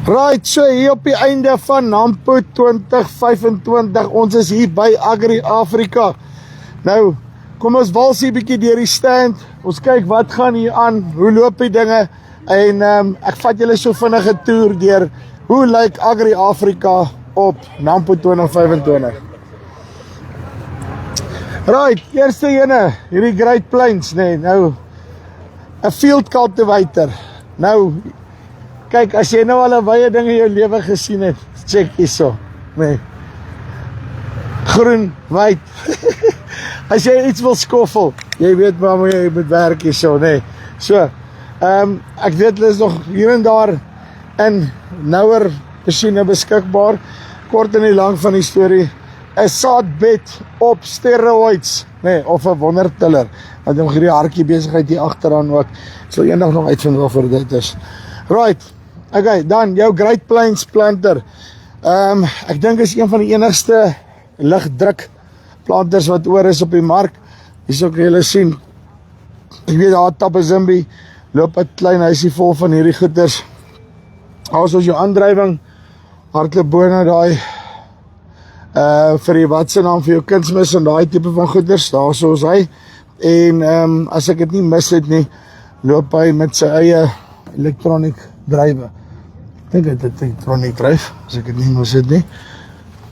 Right, so hier op die einde van Nampo 2025, ons is hier by Agri Afrika. Nou, kom ons wals hier bykie deur die stand, ons kyk wat gaan hier aan, hoe loop die dinge, en ek vat julle so vinnige toer deur, hoe lyk Agri Afrika op Nampo 2025. Right, eerste ene, hierdie Great Plains, nee, nou, 'n field cultivator, nou, kyk, as jy nou al 'n baie ding in jou lewe gesien het, check hierso, nee, groen, wit, as jy iets wil skoffel, jy weet waar jy moet werk hierso, nee, so, ek weet, hulle is nog hier en daar in nouer machine beskikbaar, kort en die lang van die storie, 'n saadbed op steroids, nee, of 'n wondertiller, want hom hierdie hartjie besigheid hier agteraan ook, sal eendag nog uitvind waarvoor dit is. Right, okay, dan jou Great Plains planter. Ek dink is een van die enigste ligdruk planters wat oor is op die mark. Hierso kan julle sien. Ek weet daar Tappazimbi loop 'n klein huisie vol van hierdie goeders. Also jou aandrywing hardloop bo na daai vir die wat se naam vir jou kunsmis en daai tipe van goeders. Daarso is hy. En as ek dit nie mis het nie, loop hy met sy eie elektroniek drywe. Ek dink dit is elektroniek dryf, as ek dit nie mis het nie.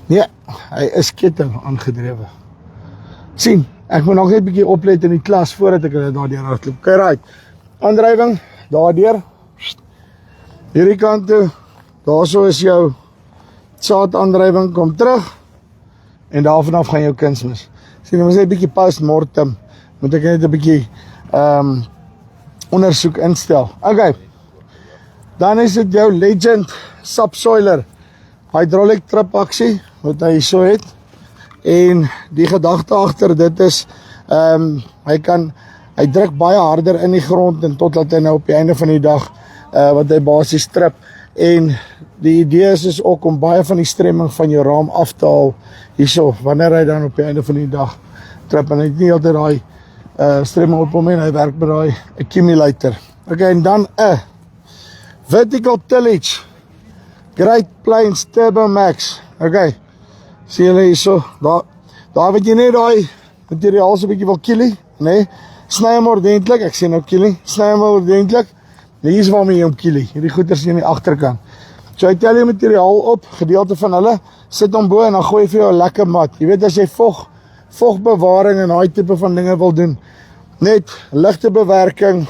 Nee, hy is ketting aangedrewe. Sien, ek moet nog net 'n bietjie oplet in die klas voordat ek hulle daardeur hardloop. Okay, right. Aandrywing, daardeur. Hierdie kant toe, daarso is jou saadaandrywing, kom terug. En daarvan af gaan jou kunsmis. Sien, ons het 'n bietjie post-mortem. Moet ek net 'n bietjie ondersoek instel. Okay. Dan is dit jou Legend Subsoiler hydraulic trip aksie wat hy so het. En die gedagte agter dit is hy druk baie harder in die grond en totdat hy nou op die einde van die dag wat hy basies trip. En die idee is ook om baie van die stremming van jou raam af te haal hierso wanneer hy dan op die einde van die dag trip en hy het nie altyd daai stremming op hom en hy werk met daai accumulator. Okay, en dan vertical tillage Great Plains Turbo Max. Okay, sien julle hierso, daar wat jy net daai materiaal so 'n bietjie wil kielie, nee, sny hom ordentlik, ek sê nou kielie, sny hom ordentlik, hier is waarmee jy hom kielie, hierdie goeders hier aan die agterkant. So hy tel jy materiaal op, gedeelte van hulle, sit hom bo en dan gooi vir jou 'n lekker mat. Jy weet as jy vogbewaring en daai tipe van dinge wil doen, net ligte bewerking,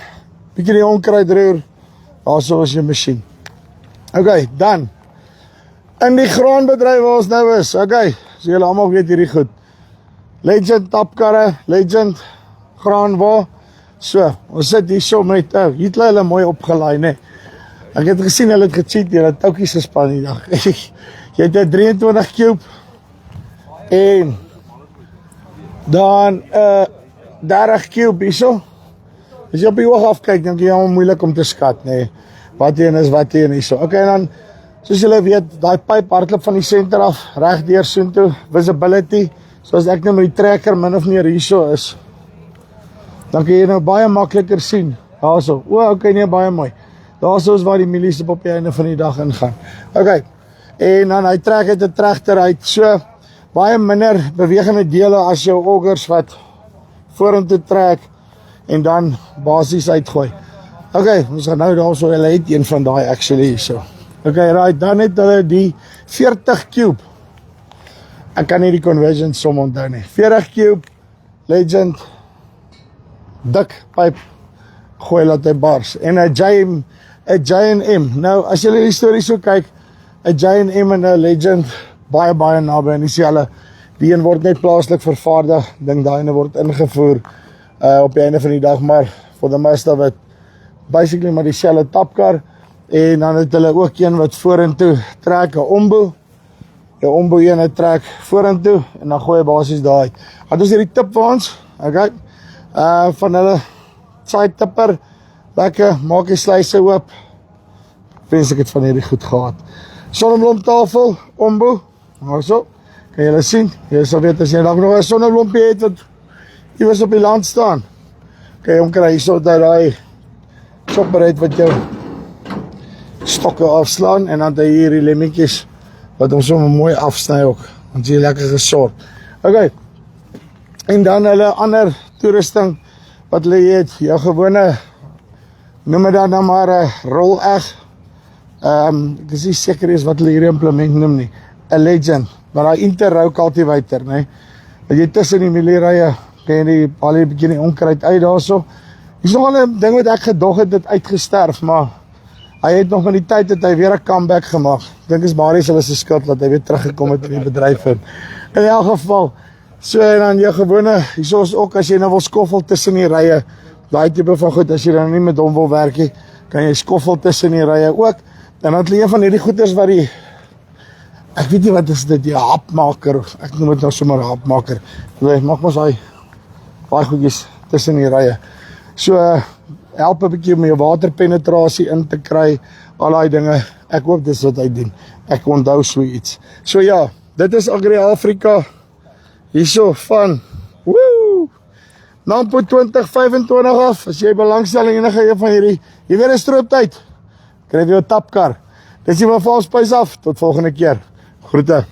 bietjie die onkruid roer, daarso is jou masjien. Okay, dan in die graanbedryf waar ons nou is, okay, so julle almal weet hierdie goed. Legend tapkarre, Legend graanwa. So, ons sit hier so met, hier het hulle mooi opgelaai, nee. Ek het gesien, hulle het gecheat, hulle het toukies gespan die dag. Jy het 'n 23 cube, en dan 30 cube hierso. As jy op die oog afkyk, dan kan jy hom moeilik om te skat, nee. Wat een is wat een hierso. Okay, en dan, soos julle weet, daai pyp hardloop van die center af, reg deur soontoe, visibility, soos ek nou met die trekker min of meer hierso is. Dan kan jy nou baie makliker sien, daarso, okay, nee, baie mooi. Daarso is waar die milies op die einde van die dag ingaan. Okay, en dan hy trek uit 'n trechter uit, so, baie minder bewegende dele as jou augers wat vorentoe trek, en dan basies uitgooi. Okay, ons gaan nou daarso, hulle het een van daai actually so. Okay, right, dan het hulle die 40 cube. Ek kan nie die conversion som onthou nie. 40 cube, Legend, dik pyp, gooi laat hy bars. En 'n J&M. Nou, as julle die storie so kyk, 'n J&M en 'n Legend, baie naby, en die een word net plaaslik vervaardig, dink daai ene word ingevoer op die einde van die dag, maar for the most of it, basically maar dieselfde tapkar, en dan het hulle ook een wat vorentoe trek, 'n ombo, die ombo een trek vorentoe, en dan gooi hy basies daai. Wat is hierdie tip vir ons? Okay, van hulle side tipper, lekker, maak die sluise oop, wens ek het van hierdie goed gehad. Sonneblomtafel, ombo, so, kan julle sien, jy sal weet as jy nog 'n sonneblompie het wat iewers op die land staan, kan jy hom kry, so dat daai chopper het wat jou stokke afslaan en dan het hy hier die lemmetjies wat hom sommer mooi afsny ook. Want jy lekker gesort. Okay. En dan hulle ander toerusting wat hulle het, jou gewone, noem het dan maar 'n roll-eg. Ek is nie seker is wat hulle hierdie implement noem nie. 'n Legend, maar daai inter-row cultivator, nê. Dat jy tussen die mielierye kan jy die al die bietjie die onkruid uit daarso. Dis nog 'n ding wat ek gedog het dit uitgesterf, maar hy het nog in die tyd het hy weer 'n comeback gemaak. Ek dink is Marius se skuld dat hy weer teruggekom het in die bedryf in elk geval. So en dan jou gewone, hierso is ook as jy nou wil skoffel tussen die rye, daai tipe van goed as jy dan nie met hom wil werk nie, kan jy skoffel tussen die rye ook. En dan het jy een van hierdie goeders wat die ek weet nie wat is dit, die hapmaker, ek noem dit nou sommer hapmaker. Jy maak mos baie goedjies tussen die rye. So help 'n bietjie om jou waterpenetrasie in te kry, al daai dinge. Ek hoop dis wat hy doen. Ek onthou so iets. So ja, dit is Agri-Afrika. Hierso van Nampo 2025 af. As jy belangstelling enige een van hierdie, jy weer 'n strooptyd. Kry jy 'n tapkar. Dis jy maar van ons puis af. Tot volgende keer. Groete.